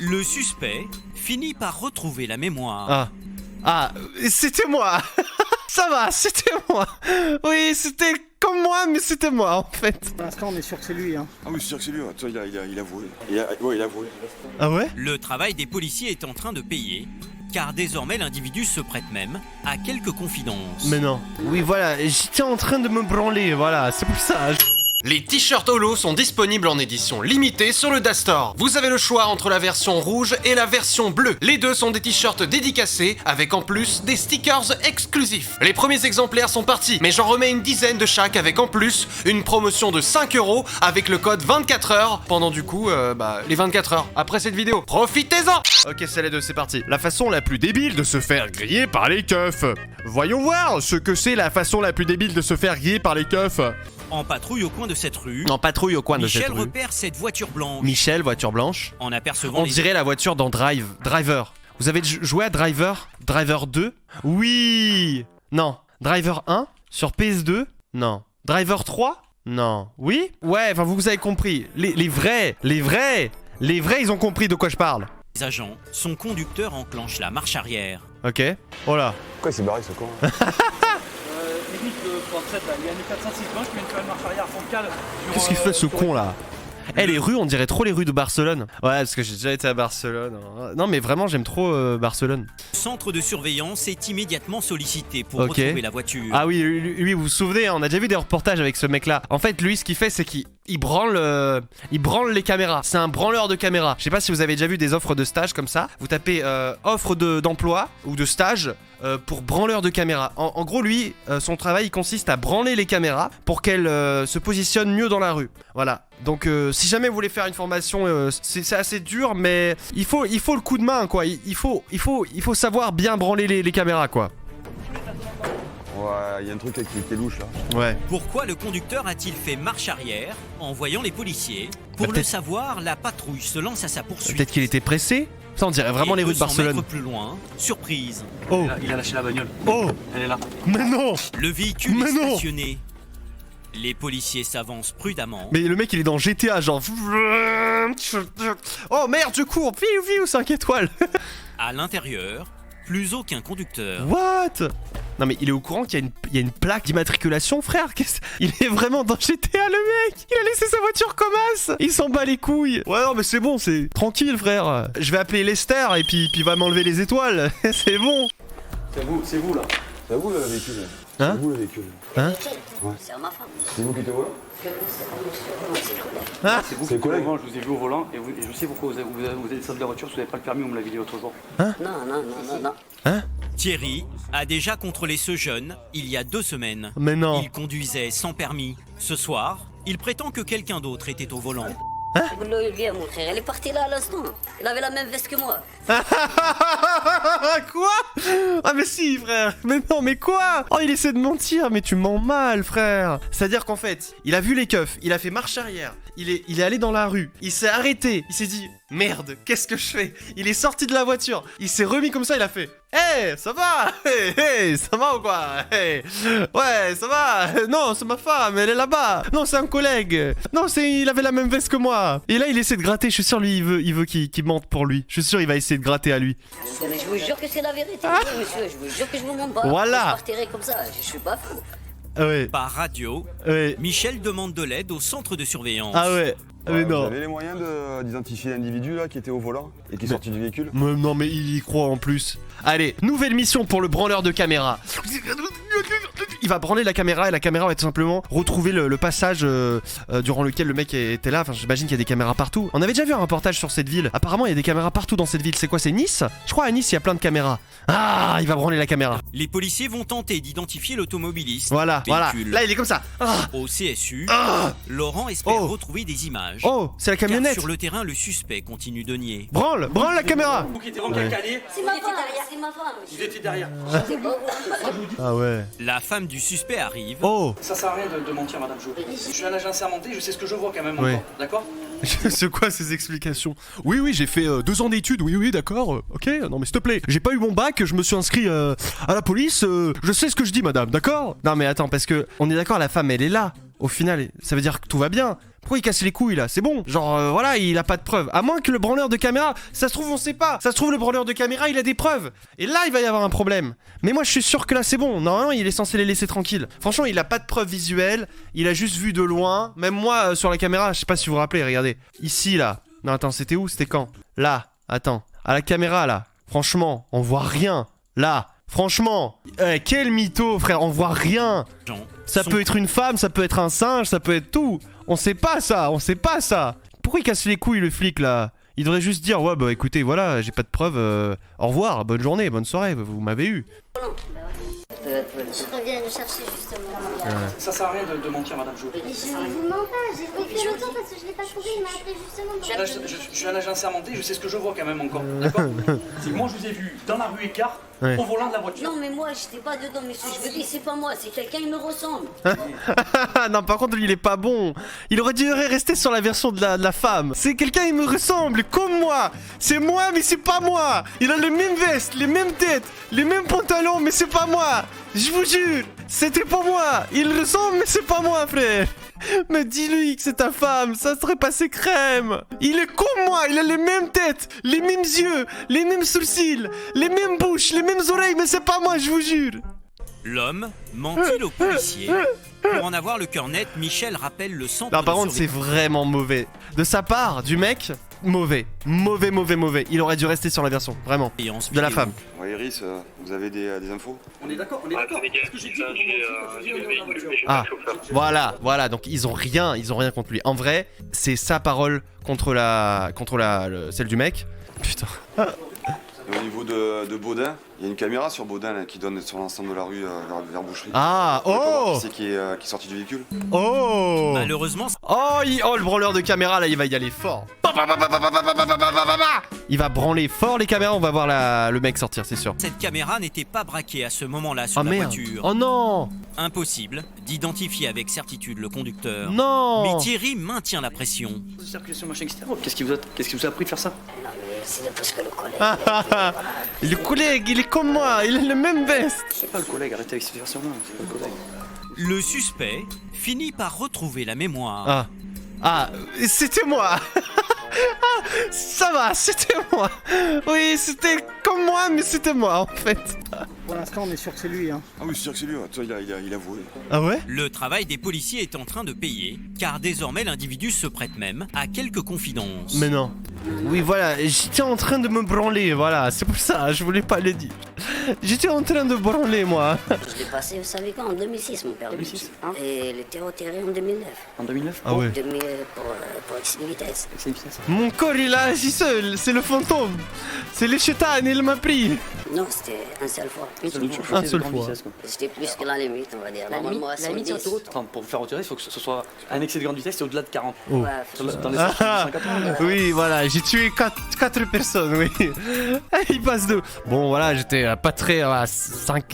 Le suspect finit par retrouver la mémoire. C'était moi. Ça va, c'était moi. Oui, c'était comme moi, mais c'était moi en fait. Pour l'instant, on est sûr que c'est lui. Hein. Ah oui, c'est sûr que c'est lui. Toi, il a avoué. Il a avoué. Ah ouais? Le travail des policiers est en train de payer, car désormais l'individu se prête même à quelques confidences. Mais non. Oui, voilà, j'étais en train de me branler, voilà, c'est pour ça. Les t-shirts Holo sont disponibles en édition limitée sur le Dastor. Vous avez le choix entre la version rouge et la version bleue. Les deux sont des t-shirts dédicacés avec en plus des stickers exclusifs. Les premiers exemplaires sont partis, mais j'en remets une dizaine de chaque avec en plus une promotion de 5 € avec le code 24h pendant du coup, les 24 heures après cette vidéo. Profitez-en! Ok, c'est les deux, c'est parti. La façon la plus débile de se faire griller par les keufs. Voyons voir ce que c'est la façon la plus débile de se faire griller par les keufs. En patrouille au coin de cette rue, En patrouille au coin de cette Michel rue. repère cette voiture blanche. Michel, voiture blanche. En apercevant On les... dirait la voiture dans Driver. Vous avez joué à Driver? Driver 2? Oui. Non. Driver 1? Sur PS2? Non. Driver 3? Non. Oui? Ouais, enfin vous avez compris. Les vrais, ils ont compris de quoi je parle. Les agents, son conducteur enclenche la marche arrière. Ok. Oh là. Pourquoi il s'est barré ce con? Limite pour en traite, là. Il y a une 406 gauche, mais une nouvelle marche arrière frontale. Qu'est-ce qu'il fait ce con là? Eh, les rues, on dirait trop les rues de Barcelone. Ouais, parce que j'ai déjà été à Barcelone. Non, mais vraiment, j'aime trop Barcelone. Le centre de surveillance est immédiatement sollicité pour Ok. retrouver la voiture. Ah oui, lui, vous vous souvenez, on a déjà vu des reportages avec ce mec-là. En fait, lui, ce qu'il fait, c'est qu'il branle les caméras. C'est un branleur de caméras. Je sais pas si vous avez déjà vu des offres de stage comme ça. Vous tapez offre d'emploi ou de stage pour branleur de caméras. En gros, lui, son travail, il consiste à branler les caméras pour qu'elles se positionnent mieux dans la rue. Voilà. Donc, si jamais vous voulez faire une formation, c'est assez dur, mais il faut le coup de main, quoi. Il faut savoir bien branler les caméras, quoi. Ouais, il y a un truc qui est louche là. Ouais. Pourquoi le conducteur a-t-il fait marche arrière en voyant les policiers? Pour Bah, le peut-être- savoir, la patrouille se lance à sa poursuite. Peut-être qu'il était pressé. Ça, on dirait vraiment Et les rues de 200 Barcelone. mètres plus loin, surprise, Oh, Il a lâché la bagnole. oh, Elle est là. mais non. le véhicule Mais est non. stationné. Les policiers s'avancent prudemment. Mais le mec, il est dans GTA, genre. Oh merde, je cours. Viou, 5 étoiles. À l'intérieur, plus aucun conducteur. What? Non, mais il est au courant qu'il y a une plaque d'immatriculation, frère. Il est vraiment dans GTA, le mec. Il a laissé sa voiture comme as. Il s'en bat les couilles. Ouais, non, mais c'est bon, c'est tranquille, frère. Je vais appeler Lester et puis il va m'enlever les étoiles. C'est bon. C'est vous là. C'est vous le véhicule. Hein? C'est vous le véhicule. Hein? C'est à ma femme. C'est vous qui êtes au volant? C'est vous C'est qui collègue. êtes au volant, je vous ai vu au volant et je sais pourquoi vous avez descendu de la voiture, si vous n'avez pas le permis, vous me l'avez dit l'autre jour. Non. Thierry a déjà contrôlé ce jeune il y a 2 semaines. Mais non. Il conduisait sans permis. Ce soir, il prétend que quelqu'un d'autre était au volant. Viens, mon frère, elle est partie là à l'instant. Elle avait la même veste que moi. Quoi? Ah mais si, frère. Mais non, mais quoi? Oh, il essaie de mentir, mais tu mens mal, frère. C'est-à-dire qu'en fait, il a vu les keufs, il a fait marche arrière, il est allé dans la rue, il s'est arrêté, il s'est dit merde, qu'est-ce que je fais? Il est sorti de la voiture, il s'est remis comme ça, il a fait hey, ça va? Hey, ça va ou quoi? Hey. Ouais, ça va? Non, c'est ma femme, elle est là-bas. Non, c'est un collègue. Non, il avait la même veste que moi. Et là, il essaie de gratter, je suis sûr, lui, il veut qu'il mente pour lui. Je suis sûr, il va essayer de gratter à lui. Mais je vous jure que c'est la vérité, monsieur. Je vous jure que je vous montre pas. Voilà. Je partirai comme ça. Je suis pas fou. Ah ouais, Par radio, ouais. Michel demande de l'aide au centre de surveillance. Ah ouais. Ah mais Vous non. avez les moyens d'identifier l'individu là qui était au volant et qui est sorti du véhicule? Non mais il y croit en plus. Allez, nouvelle mission pour le branleur de caméra. Il va branler la caméra et la caméra va tout simplement retrouver le passage durant lequel le mec était là. Enfin, j'imagine qu'il y a des caméras partout. On avait déjà vu un reportage sur cette ville. Apparemment, il y a des caméras partout dans cette ville. C'est quoi? C'est Nice? Je crois à Nice, il y a plein de caméras. Ah, il va branler la caméra. Les policiers vont tenter d'identifier l'automobiliste. Voilà, voilà. Véhicule. Là, il est comme ça. Ah, Au CSU, ah. Laurent espère Oh. retrouver des images. Oh, c'est la Car camionnette. sur le terrain, le suspect continue de nier. Branle la caméra. Vous qui étiez dans le calcalier, C'est ma femme. C'est ma femme. vous étiez derrière. C'est pas vous. Ah ouais. La femme du suspect arrive. Oh. Ça sert à rien de mentir, madame. Je suis un agent assermenté, je sais ce que je vois quand même. Ouais. Encore, d'accord? C'est quoi ces explications? Oui, j'ai fait 2 ans d'études, oui, d'accord, ok, non mais s'il te plaît, j'ai pas eu mon bac, je me suis inscrit à la police, je sais ce que je dis madame, d'accord? Non mais attends, parce que on est d'accord, la femme elle est là, au final, ça veut dire que tout va bien. Pourquoi il casse les couilles là? C'est bon. Genre voilà, il a pas de preuves. À moins que le branleur de caméra, ça se trouve on sait pas. Ça se trouve le branleur de caméra il a des preuves. Et là il va y avoir un problème. Mais moi je suis sûr que là c'est bon. Normalement il est censé les laisser tranquilles. Franchement il a pas de preuves visuelles. Il a juste vu de loin. Même moi sur la caméra, je sais pas si vous vous rappelez, regardez. Ici là. Non attends, c'était où? C'était quand? Là. Attends. À la caméra là. Franchement, on voit rien. Là. Franchement, quel mytho, frère, on voit rien. Ça peut être une femme, ça peut être un singe, ça peut être tout. On sait pas ça, on sait pas ça. Pourquoi il casse les couilles le flic là? Il devrait juste dire ouais bah écoutez voilà, j'ai pas de preuves, au revoir, bonne journée, bonne soirée, vous m'avez eu. Je reviens le chercher justement. Ça sert à rien de mentir, madame. Mais je vous mens pas, j'ai pris très longtemps parce que je l'ai pas trouvé, il m'a appelé justement. Je suis un agent assermenté, je sais ce que je vois quand même encore. D'accord? C'est que moi je vous ai vu dans la rue Écart, au volant de la voiture. Non mais moi j'étais pas dedans, monsieur, je vous dis c'est pas moi, c'est quelqu'un qui me ressemble. Non par contre lui il est pas bon. Il aurait dû rester sur la version de la femme. C'est quelqu'un il me ressemble comme moi. C'est moi mais c'est pas moi. Il a les mêmes vestes, les mêmes têtes, les mêmes pantalons mais c'est pas moi. Je vous jure, c'était pas moi. Il ressemble mais c'est pas moi frère. Mais dis-lui que c'est ta femme, ça serait passé crème. Il est comme moi, il a les mêmes têtes, les mêmes yeux, les mêmes sourcils, les mêmes bouches, les mêmes oreilles, mais c'est pas moi, je vous jure. L'homme ment-il au policier? Pour en avoir le cœur net, Michel rappelle le centre. Non, par de contre, c'est surveillance. vraiment mauvais. De sa part, du mec, mauvais. Mauvais, mauvais, mauvais. Il aurait dû rester sur la version, vraiment. De la vidéo. femme. Ouais, Iris, vous avez des infos? On est d'accord, on est d'accord. Est-ce que j'ai dit Ah, voilà, donc ils ont rien contre lui. En vrai, c'est sa parole contre celle du mec. Putain. Et au niveau de Baudin, il y a une caméra sur Baudin là, qui donne sur l'ensemble de la rue vers Boucherie. Ah, oh, Qui c'est qui est sorti du véhicule? oh, Malheureusement, oh, le branleur de caméra là, il va y aller fort. Il va branler fort les caméras, on va voir le mec sortir, c'est sûr. cette caméra n'était pas braquée à ce moment-là sur Oh la merde. voiture. Oh non. Impossible d'identifier avec certitude le conducteur. Non. Mais Thierry maintient la pression. Circulation, machin, etc. Qu'est-ce qui vous a appris de faire ça? Non mais c'est parce que le collègue... Le collègue, il est comme moi, il a le même veste. C'est pas le collègue, arrêtez avec cette version-là, c'est pas le collègue. Le suspect finit par retrouver la mémoire. C'était moi. Ça va, c'était moi. Oui, c'était comme moi, mais c'était moi en fait. Pour l'instant, on est sûr que c'est lui. Hein. Ah oui, c'est sûr que c'est lui, toi, il a avoué. Ah ouais? Le travail des policiers est en train de payer, car désormais l'individu se prête même à quelques confidences. Mais non. Oui, voilà, j'étais en train de me branler, voilà, c'est pour ça, je voulais pas le dire. J'étais en train de branler, moi. Je l'ai passé, vous savez quand? En 2006 mon père. 2006, hein? Et le terreau en 2009. En 2009? Ah ouais. Pour excès de vitesse. C'est une vitesse. Mon corps, il a agi seul, c'est le fantôme. C'est le chétan, il m'a pris. Non, c'était un seul fois. Un seul fois. C'était plus que la limite, on va dire. La Normalement, à limite sur 110. l'autoroute. Enfin, pour vous faire retirer, il faut que ce soit un excès de grande vitesse, c'est au-delà de 40. Oh. Ouais, Dans les 180. Oui, voilà, j'ai tué 4 personnes, oui. Il passe de... Bon, voilà, j'étais pas très... 5...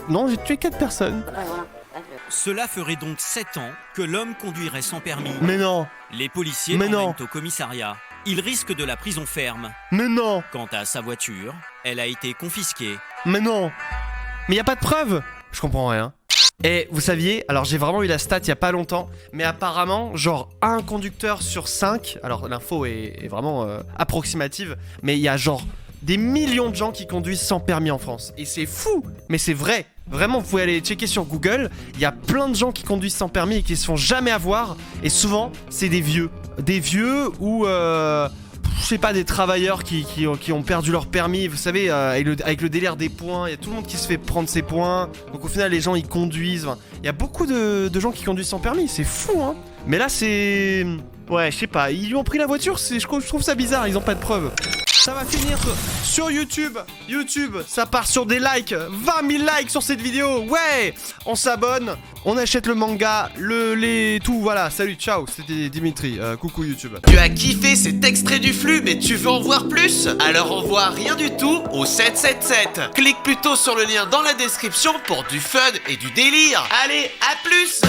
Non, j'ai tué 4 personnes. voilà. Cela ferait donc 7 ans que l'homme conduirait sans permis. Mais non, Les policiers Mais l'emmènent non. au commissariat. Il risque de la prison ferme. mais non, Quant à sa voiture, elle a été confisquée. mais non. Mais y a pas de preuve. Je comprends rien. Et vous saviez, alors j'ai vraiment eu la stat il y a pas longtemps, mais apparemment, genre un conducteur sur 5, alors l'info est vraiment approximative, mais il y a genre des millions de gens qui conduisent sans permis en France. Et c'est fou, mais c'est vrai. Vraiment, vous pouvez aller checker sur Google, il y a plein de gens qui conduisent sans permis et qui se font jamais avoir, et souvent, c'est des vieux. Des vieux ou... je sais pas, des travailleurs qui ont perdu leur permis, vous savez, avec le délire des points, il y a tout le monde qui se fait prendre ses points, donc au final les gens ils conduisent, il y a beaucoup de gens qui conduisent sans permis, c'est fou hein. Mais là c'est... Ouais, je sais pas, ils lui ont pris la voiture, je trouve ça bizarre, ils ont pas de preuves. Ça va finir sur YouTube. YouTube, ça part sur des likes. 20 000 likes sur cette vidéo. Ouais, on s'abonne, on achète le manga, tout. Voilà, salut, ciao. C'était Dimitri. Coucou YouTube. Tu as kiffé cet extrait du flux, mais tu veux en voir plus? Alors envoie rien du tout au 777. Clique plutôt sur le lien dans la description pour du fun et du délire. Allez, à plus!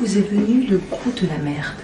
vous est venu le goût de la merde.